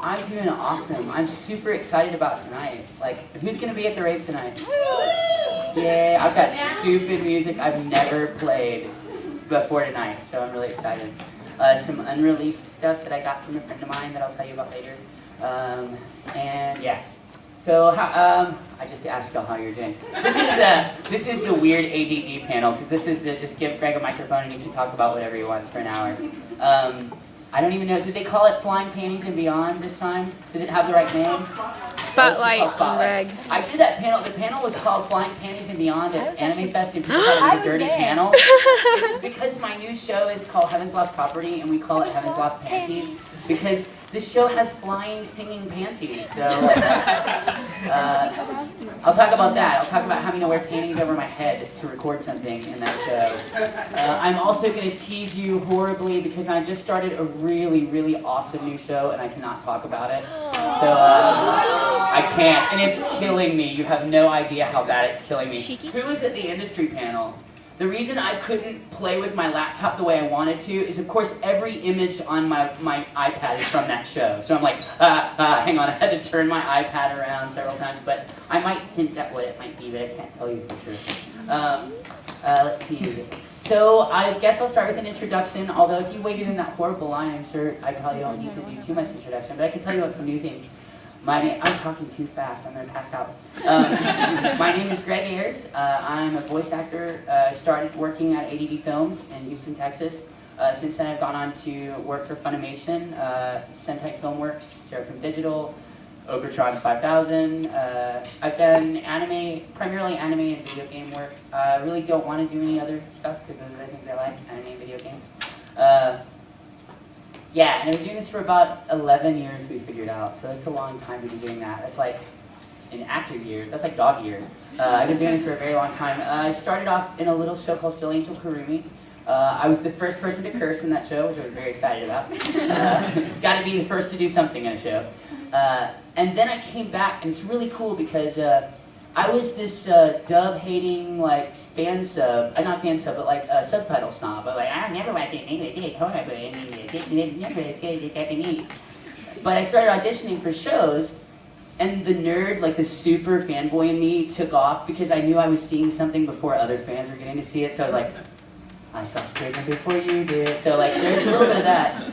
I'm doing awesome. I'm super excited about tonight. Like, who's gonna be at the rave tonight? Yay! I've got stupid music I've never played before tonight, so I'm really excited. Some unreleased stuff that I got from a friend of mine that I'll tell you about later. And yeah. So I just asked y'all how you're doing. This is the weird ADD panel, because this is to just give Greg a microphone and he can talk about whatever he wants for an hour. I don't even know, did they call it Flying Panties and Beyond this time? Does it have the right name? Spotlight on Greg. I did that panel. The panel was called Flying Panties and Beyond at Anime Fest, and people thought it was a dirty panel. It's because my new show is called Heaven's Lost Property, and we call it Heaven's Lost Panties, because this show has flying, singing panties. So I'll talk about that. I'll talk about having to wear panties over my head to record something in that show. I'm also going to tease you horribly because I just started a really, really awesome new show, and I cannot talk about it. So I can't, and it's killing me. You have no idea how bad it's killing me. Who was at the industry panel? The reason I couldn't play with my laptop the way I wanted to is, of course, every image on my iPad is from that show. So I'm like, hang on, I had to turn my iPad around several times, but I might hint at what it might be, but I can't tell you for sure. Let's see. So I guess I'll start with an introduction, although if you waited in that horrible line, I'm sure I probably don't need to do too much introduction, but I can tell you about some new things. I'm talking too fast, I'm going to pass out. My name is Greg Ayres. I'm a voice actor. Started working at ADD Films in Houston, Texas. Since then I've gone on to work for Funimation, Sentai Filmworks, Seraphim Digital, Ogretron 5000. I've done anime, primarily anime and video game work. I really don't want to do any other stuff because those are the things I like, anime and video games. Yeah, and I've been doing this for about 11 years, we figured out, so it's a long time to be doing that. That's like, in actor years, that's like dog years. I've been doing this for a very long time. I started off in a little show called Still Angel Kurumi. I was the first person to curse in that show, which I was very excited about. Got to be the first to do something in a show. And then I came back, and it's really cool because I was this dub-hating, like, fan sub, not fan sub, but like subtitle snob. I was like, I never watched it in English, it's horrible in English, it's never as good as Japanese. But I started auditioning for shows, and the nerd, like the super fanboy in me, took off because I knew I was seeing something before other fans were getting to see it, so I was like, I saw Spriggan before you did. So like, there's a little bit of that.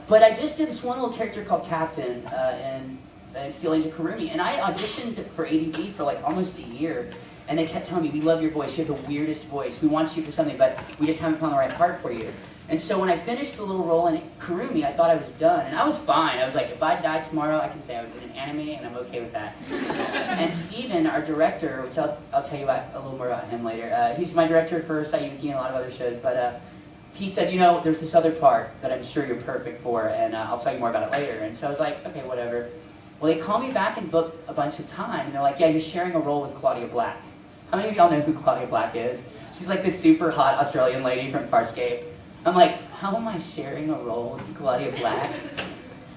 But I just did this one little character called Captain, and Steel Angel Kurumi, and I auditioned for ADD for like almost a year, and they kept telling me, we love your voice, you have the weirdest voice, we want you for something, but we just haven't found the right part for you. And so when I finished the little role in Kurumi, I thought I was done, and I was fine. I was like, if I die tomorrow, I can say I was in an anime, and I'm okay with that. And Steven, our director, which I'll tell you about a little more about him later, he's my director for Sayuki and a lot of other shows, but he said, you know, there's this other part that I'm sure you're perfect for, and I'll tell you more about it later. And so I was like, okay, whatever. Well, they called me back and booked a bunch of time, and they're like, yeah, you're sharing a role with Claudia Black. How many of y'all know who Claudia Black is? She's like this super hot Australian lady from Farscape. I'm like, how am I sharing a role with Claudia Black?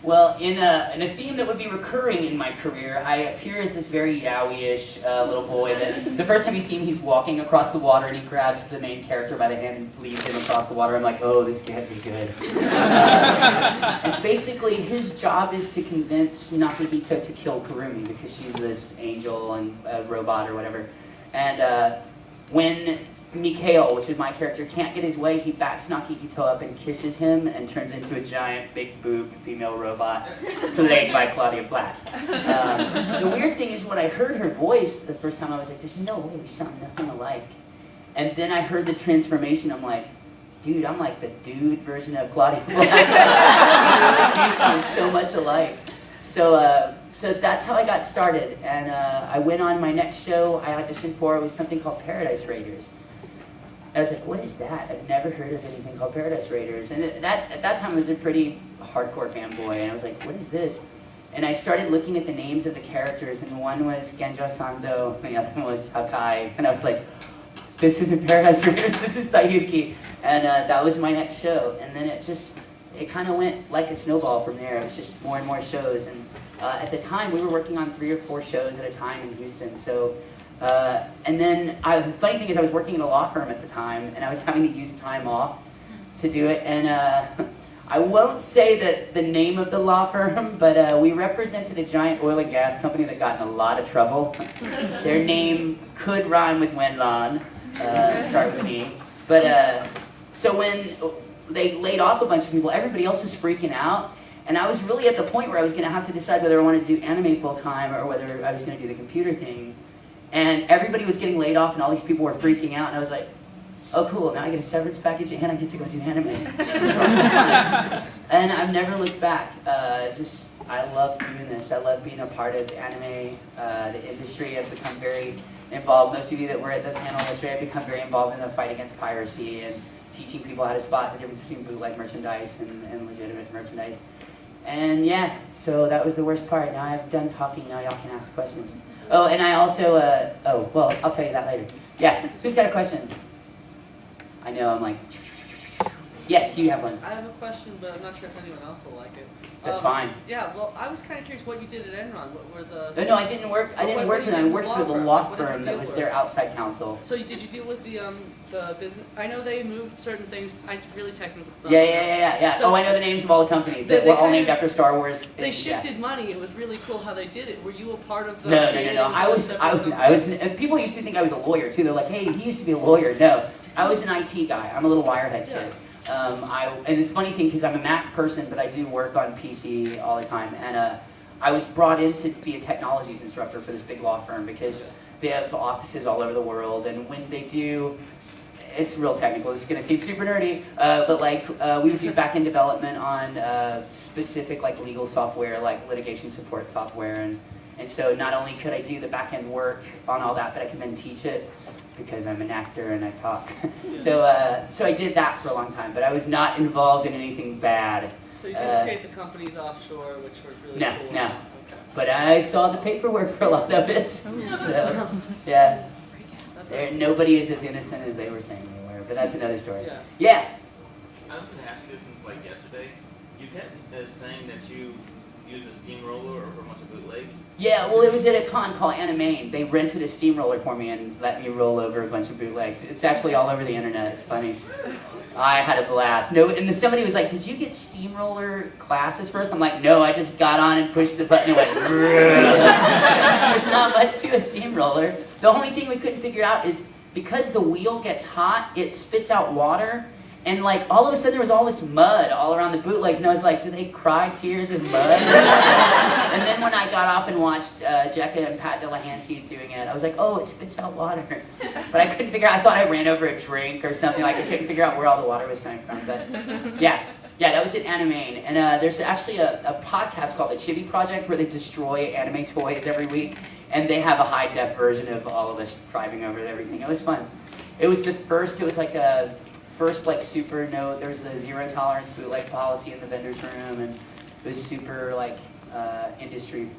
Well, in a theme that would be recurring in my career, I appear as this very yaoi-ish little boy that the first time you see him, he's walking across the water and he grabs the main character by the hand and leads him across the water. I'm like, oh, this can't be good. And basically, his job is to convince Nakahito to kill Kurumi because she's this angel and a robot or whatever. And when Mikhail, which is my character, can't get his way, he backs Nakahito up and kisses him and turns into a giant, big-boobed female robot played by Claudia Black. The weird thing is when I heard her voice the first time, I was like, there's no way we sound nothing alike. And then I heard the transformation, I'm like, dude, I'm like the dude version of Claudia Black. We sound so much alike. So that's how I got started, and I went on my next show I auditioned for was something called Paradise Raiders. I was like, what is that? I've never heard of anything called Paradise Raiders. And at that time I was a pretty hardcore fanboy, and I was like, what is this? And I started looking at the names of the characters, and one was Genjo Sanzo, and the other one was Hakai, and I was like, this isn't Paradise Raiders, this is Sayuki. And that was my next show, and then it kind of went like a snowball from there. It was just more and more shows, and at the time we were working on 3 or 4 shows at a time in Houston, so and then the funny thing is I was working in a law firm at the time, and I was having to use time off to do it, and I won't say the name of the law firm, but we represented a giant oil and gas company that got in a lot of trouble. Their name could rhyme with Wenlon, start with an E. But so when they laid off a bunch of people, everybody else was freaking out. And I was really at the point where I was going to have to decide whether I wanted to do anime full time or whether I was going to do the computer thing. And everybody was getting laid off and all these people were freaking out. And I was like, oh cool, now I get a severance package and I get to go do anime. And I've never looked back. I love doing this. I love being a part of anime, the industry. I've become very involved. Most of you that were at the panel yesterday have become very involved in the fight against piracy and teaching people how to spot the difference between bootleg merchandise and legitimate merchandise. And yeah, so that was the worst part. Now I've done talking, now y'all can ask questions. Oh, and I also, well, I'll tell you that later. Yeah, who's got a question? I know, I'm like, yes, you have one. I have a question, but I'm not sure if anyone else will like it. That's fine. Yeah, well, I was kind of curious what you did at Enron. What were the... No, I didn't work. I didn't work for them. I worked for the law firm that was their outside counsel. So did you deal with the business? I know they moved certain things. Really technical stuff. Yeah. So, I know the names of all the companies that were all named after Star Wars. They shifted money. It was really cool how they did it. Were you a part of the? No. I was. People used to think I was a lawyer too. They're like, hey, he used to be a lawyer. No, I was an IT guy. I'm a little wirehead kid. And it's a funny thing because I'm a Mac person, but I do work on PC all the time. And I was brought in to be a technologies instructor for this big law firm because they have offices all over the world. And when they do, it's real technical. It's going to seem super nerdy, but like we would do back-end development on specific like legal software, like litigation support software. And so not only could I do the back-end work on all that, but I could then teach it, because I'm an actor and I talk. So I did that for a long time, but I was not involved in anything bad. So you didn't create the companies offshore, which were really cool. No. Okay. But I saw the paperwork for a lot of it. So, yeah. Nobody is as innocent as they were saying they were, but that's another story. Yeah. I was going to ask you this since like yesterday. You kept saying that you use a steamroller or for a bunch of bootlegs. Yeah, well, it was at a con called Anime. They rented a steamroller for me and let me roll over a bunch of bootlegs. It's actually all over the internet. It's funny. I had a blast. No, and then somebody was like, "Did you get steamroller classes first?" I'm like, "No, I just got on and pushed the button and went." There's not much to a steamroller. The only thing we couldn't figure out is because the wheel gets hot, it spits out water. And like all of a sudden there was all this mud all around the bootlegs, and I was like, do they cry tears of mud? And then when I got up and watched Jekka and Pat Delahanty doing it, I was like, oh, it spits out water. But I couldn't figure out, I thought I ran over a drink or something, like I couldn't figure out where all the water was coming from. But yeah, that was at Anime. And there's actually a podcast called The Chibi Project where they destroy anime toys every week, and they have a high-def version of all of us driving over everything. It was fun. It was like a first like super there was a zero tolerance bootleg policy in the vendor's room, and it was super like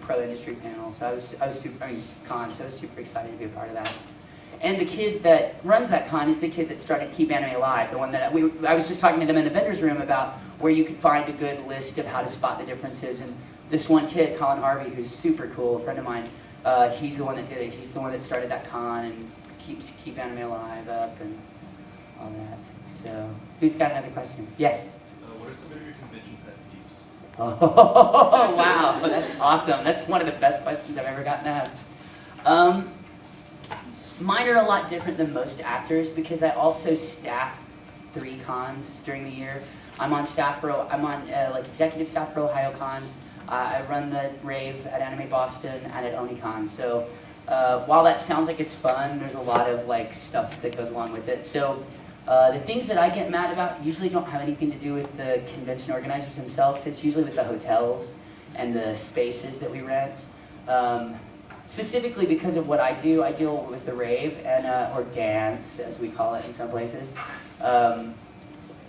pro industry panel. So I was super, con, so I was super excited to be a part of that. And the kid that runs that con is the kid that started Keep Anime Alive, the one that I was just talking to them in the vendor's room about where you could find a good list of how to spot the differences. And this one kid, Colin Harvey, who's super cool, a friend of mine, he's the one that did it. He's the one that started that con and keeps Keep Anime Alive up and all that. So, who's got another question? Yes? What are some of your convention pet peeves? Oh, wow, that's awesome. That's one of the best questions I've ever gotten asked. Mine are a lot different than most actors because I also staff 3 cons during the year. I'm on like executive staff for OhioCon. I run the rave at Anime Boston and at OniCon. So while that sounds like it's fun, there's a lot of like stuff that goes along with it. So the things that I get mad about usually don't have anything to do with the convention organizers themselves. It's usually with the hotels and the spaces that we rent. Specifically because of what I do, I deal with the rave, and or dance, as we call it in some places.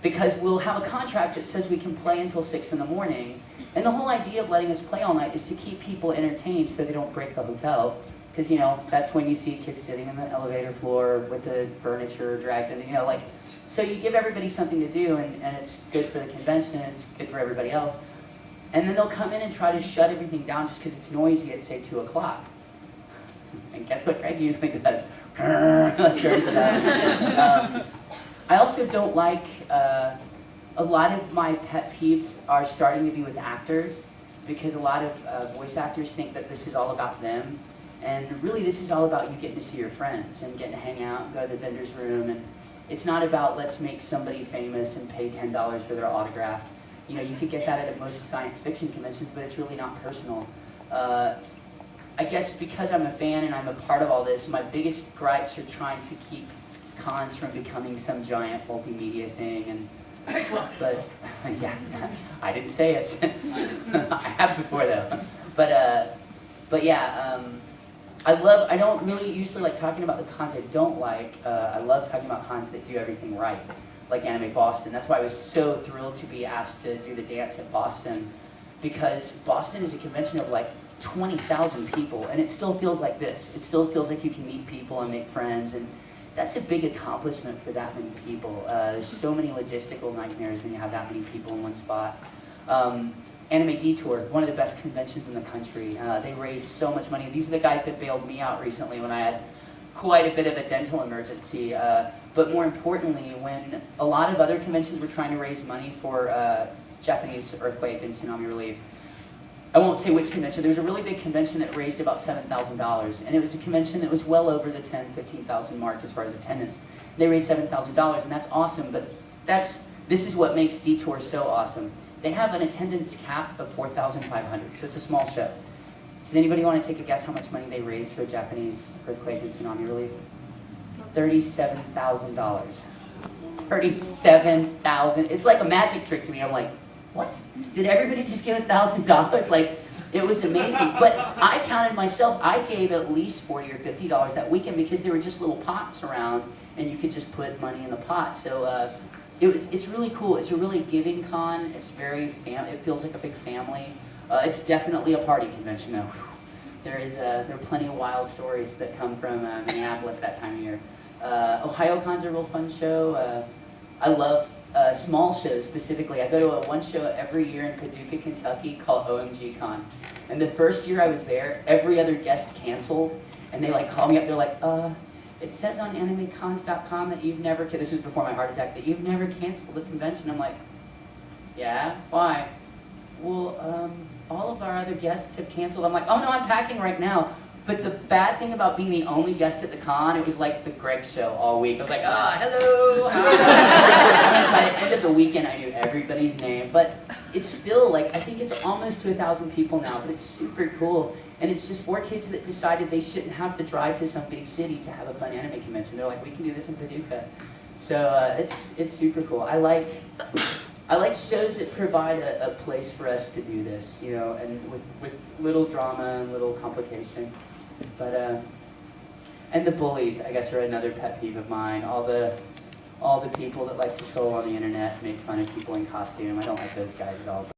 Because we'll have a contract that says we can play until 6 in the morning, and the whole idea of letting us play all night is to keep people entertained so they don't break the hotel. Because, that's when you see kids sitting on the elevator floor with the furniture dragged in, so you give everybody something to do, and it's good for the convention, and it's good for everybody else. And then they'll come in and try to shut everything down just because it's noisy at, say, 2 o'clock. And guess what Greg usually does? Turns it on. I also don't like a lot of my pet peeves are starting to be with actors, because a lot of voice actors think that this is all about them. And really, this is all about you getting to see your friends and getting to hang out and go to the vendor's room. And it's not about let's make somebody famous and pay $10 for their autograph. You know, you could get that at most science fiction conventions, but it's really not personal. I guess because I'm a fan and I'm a part of all this, my biggest gripes are trying to keep cons from becoming some giant multimedia thing. And but yeah, I didn't say it. I have before though. But yeah. I don't really usually like talking about the cons I don't like. I love talking about cons that do everything right, like Anime Boston. That's why I was so thrilled to be asked to do the dance at Boston, because Boston is a convention of like 20,000 people, and it still feels like this. It still feels like you can meet people and make friends, and that's a big accomplishment for that many people. There's so many logistical nightmares when you have that many people in one spot. Anime Detour, one of the best conventions in the country. They raise so much money. These are the guys that bailed me out recently when I had quite a bit of a dental emergency. But more importantly, when a lot of other conventions were trying to raise money for Japanese earthquake and tsunami relief, I won't say which convention. There was a really big convention that raised about $7,000, and it was a convention that was well over the 10,000, 15,000 mark as far as attendance. They raised $7,000, and that's awesome, but this is what makes Detour so awesome. They have an attendance cap of 4,500, so it's a small show. Does anybody want to take a guess how much money they raised for Japanese earthquake and tsunami relief? $37,000. $37,000. It's like a magic trick to me. I'm like, what? Did everybody just give $1,000? Like, it was amazing. But I counted myself. I gave at least $40 or $50 that weekend because there were just little pots around, and you could just put money in the pot. So it's really cool. It's a really giving con. It's very it feels like a big family. It's definitely a party convention though. There are plenty of wild stories that come from Minneapolis that time of year. OhioCon's a real fun show. I love small shows specifically. I go to one show every year in Paducah, Kentucky called OMG Con. And the first year I was there, every other guest canceled, and they like called me up. They're like, it says on animecons.com that you've never, this was before my heart attack, that you've never canceled the convention. I'm like, yeah, why? Well, all of our other guests have canceled. I'm like, oh no, I'm packing right now. But the bad thing about being the only guest at the con, it was like the Greg show all week. I was like, hello. By the end of the weekend, I knew everybody's name. But it's still like, I think it's almost to 1,000 people now, but it's super cool. And it's just 4 kids that decided they shouldn't have to drive to some big city to have a fun anime convention. They're like, we can do this in Paducah. So it's super cool. I like shows that provide a place for us to do this, you know, and with little drama and little complication. But and the bullies, I guess, are another pet peeve of mine. All the people that like to troll on the internet, make fun of people in costume. I don't like those guys at all.